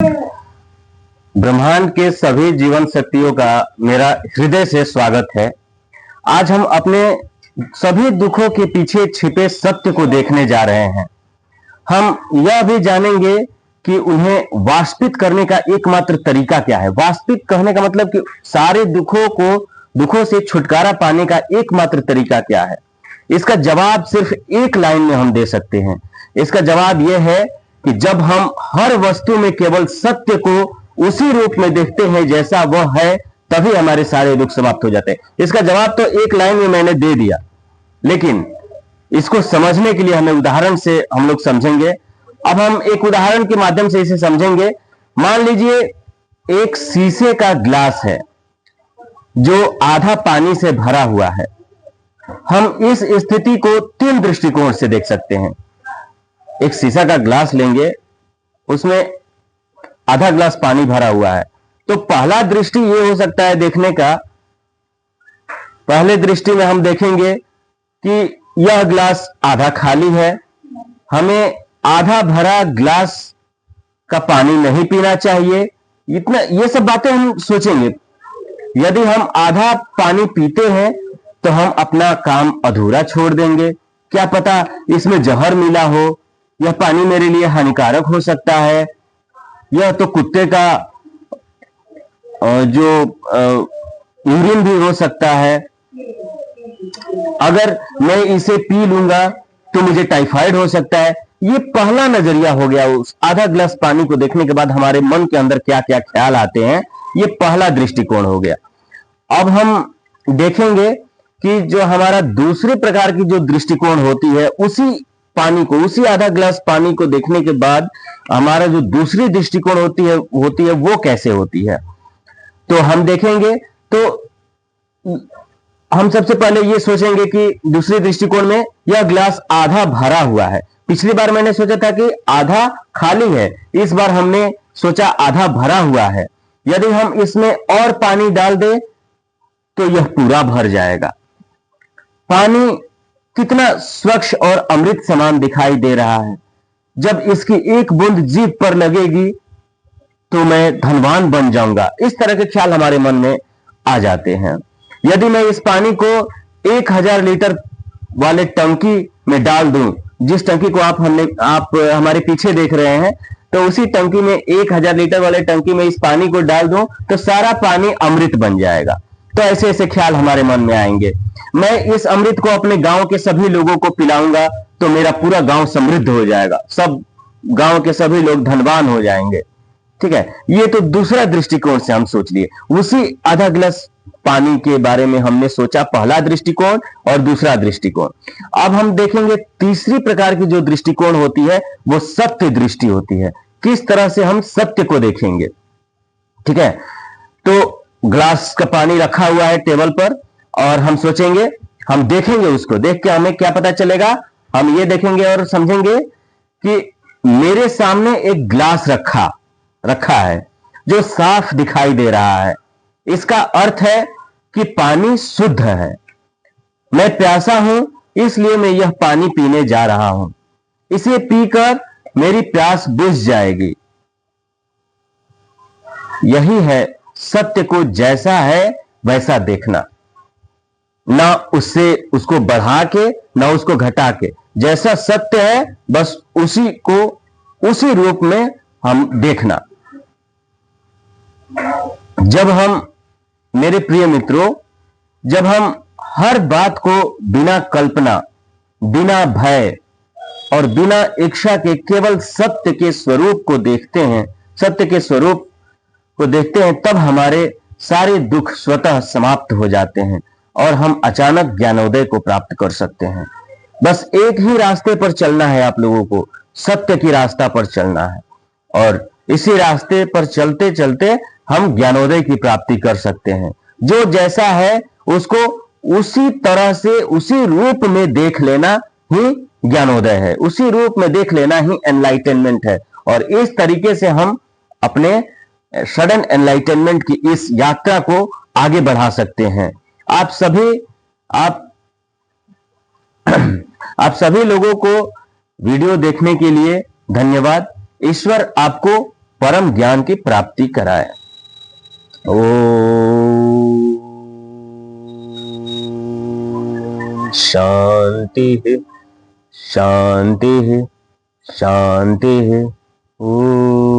ब्रह्मांड के सभी जीवन शक्तियों का मेरा हृदय से स्वागत है। आज हम अपने सभी दुखों के पीछे छिपे सत्य को देखने जा रहे हैं। हम यह भी जानेंगे कि उन्हें वास्तविक करने का एकमात्र तरीका क्या है। वास्तविक कहने का मतलब कि सारे दुखों से छुटकारा पाने का एकमात्र तरीका क्या है। इसका जवाब सिर्फ एक लाइन में हम दे सकते हैं। इसका जवाब यह है कि जब हम हर वस्तु में केवल सत्य को उसी रूप में देखते हैं जैसा वह है, तभी हमारे सारे दुख समाप्त हो जाते हैं। इसका जवाब तो एक लाइन में मैंने दे दिया, लेकिन इसको समझने के लिए हमें उदाहरण से हम लोग समझेंगे। अब हम एक उदाहरण के माध्यम से इसे समझेंगे। मान लीजिए एक शीशे का ग्लास है जो आधा पानी से भरा हुआ है। हम इस स्थिति को तीन दृष्टिकोण से देख सकते हैं। एक शीशा का ग्लास लेंगे, उसमें आधा ग्लास पानी भरा हुआ है, तो पहला दृष्टि यह हो सकता है देखने का। पहले दृष्टि में हम देखेंगे कि यह ग्लास आधा खाली है। हमें आधा भरा ग्लास का पानी नहीं पीना चाहिए। इतना ये सब बातें हम सोचेंगे। यदि हम आधा पानी पीते हैं तो हम अपना काम अधूरा छोड़ देंगे। क्या पता इसमें जहर मिला हो, यह पानी मेरे लिए हानिकारक हो सकता है, यह तो कुत्ते का जो यूरिन भी हो सकता है। अगर मैं इसे पी लूंगा तो मुझे टाइफाइड हो सकता है। ये पहला नजरिया हो गया। उस आधा ग्लास पानी को देखने के बाद हमारे मन के अंदर क्या क्या ख्याल आते हैं, ये पहला दृष्टिकोण हो गया। अब हम देखेंगे कि जो हमारा दूसरे प्रकार की जो दृष्टिकोण होती है, उसी आधा ग्लास पानी को देखने के बाद हमारा जो दूसरी दृष्टिकोण होती है वो कैसे होती है। तो हम देखेंगे तो हम सबसे पहले ये सोचेंगे कि दूसरे दृष्टिकोण में यह ग्लास आधा भरा हुआ है। पिछली बार मैंने सोचा था कि आधा खाली है, इस बार हमने सोचा आधा भरा हुआ है। यदि हम इसमें और पानी डाल दें तो यह पूरा भर जाएगा। पानी कितना स्वच्छ और अमृत समान दिखाई दे रहा है। जब इसकी एक बूंद जीभ पर लगेगी तो मैं धनवान बन जाऊंगा। इस तरह के ख्याल हमारे मन में आ जाते हैं। यदि मैं इस पानी को 1000 लीटर वाले टंकी में डाल दूं, जिस टंकी को आप हमारे पीछे देख रहे हैं, तो उसी टंकी में 1000 लीटर वाले टंकी में इस पानी को डाल दूं तो सारा पानी अमृत बन जाएगा। तो ऐसे ऐसे ख्याल हमारे मन में आएंगे। मैं इस अमृत को अपने गांव के सभी लोगों को पिलाऊंगा तो मेरा पूरा गांव समृद्ध हो जाएगा, सब गांव के सभी लोग धनवान हो जाएंगे। ठीक है, ये तो दूसरा दृष्टिकोण से हम सोच लिए। उसी आधा गिलास पानी के बारे में हमने सोचा, पहला दृष्टिकोण और दूसरा दृष्टिकोण। अब हम देखेंगे तीसरी प्रकार की जो दृष्टिकोण होती है वो सत्य दृष्टि होती है। किस तरह से हम सत्य को देखेंगे। ठीक है, तो ग्लास का पानी रखा हुआ है टेबल पर और हम सोचेंगे, हम देखेंगे, उसको देख के हमें क्या पता चलेगा। हम ये देखेंगे और समझेंगे कि मेरे सामने एक ग्लास रखा है जो साफ दिखाई दे रहा है। इसका अर्थ है कि पानी शुद्ध है। मैं प्यासा हूं, इसलिए मैं यह पानी पीने जा रहा हूं। इसे पीकर मेरी प्यास बुझ जाएगी। यही है सत्य को जैसा है वैसा देखना, ना उसको बढ़ा के ना उसको घटा के। जैसा सत्य है बस उसी को उसी रूप में हम देखना। मेरे प्रिय मित्रों, जब हम हर बात को बिना कल्पना, बिना भय और बिना इच्छा के केवल सत्य के स्वरूप को देखते हैं, तब हमारे सारे दुख स्वतः समाप्त हो जाते हैं और हम अचानक ज्ञानोदय को प्राप्त कर सकते हैं। बस एक ही रास्ते पर चलना है आप लोगों को, सत्य की रास्ता पर चलना है और इसी रास्ते पर चलते चलते हम ज्ञानोदय की प्राप्ति कर सकते हैं। जो जैसा है उसको उसी तरह से उसी रूप में देख लेना ही ज्ञानोदय है, उसी रूप में देख लेना ही एनलाइटनमेंट है। और इस तरीके से हम अपने सडन एनलाइटनमेंट की इस यात्रा को आगे बढ़ा सकते हैं। आप सभी लोगों को वीडियो देखने के लिए धन्यवाद। ईश्वर आपको परम ज्ञान की प्राप्ति कराए। ओम शांति शांति शांति। ओम।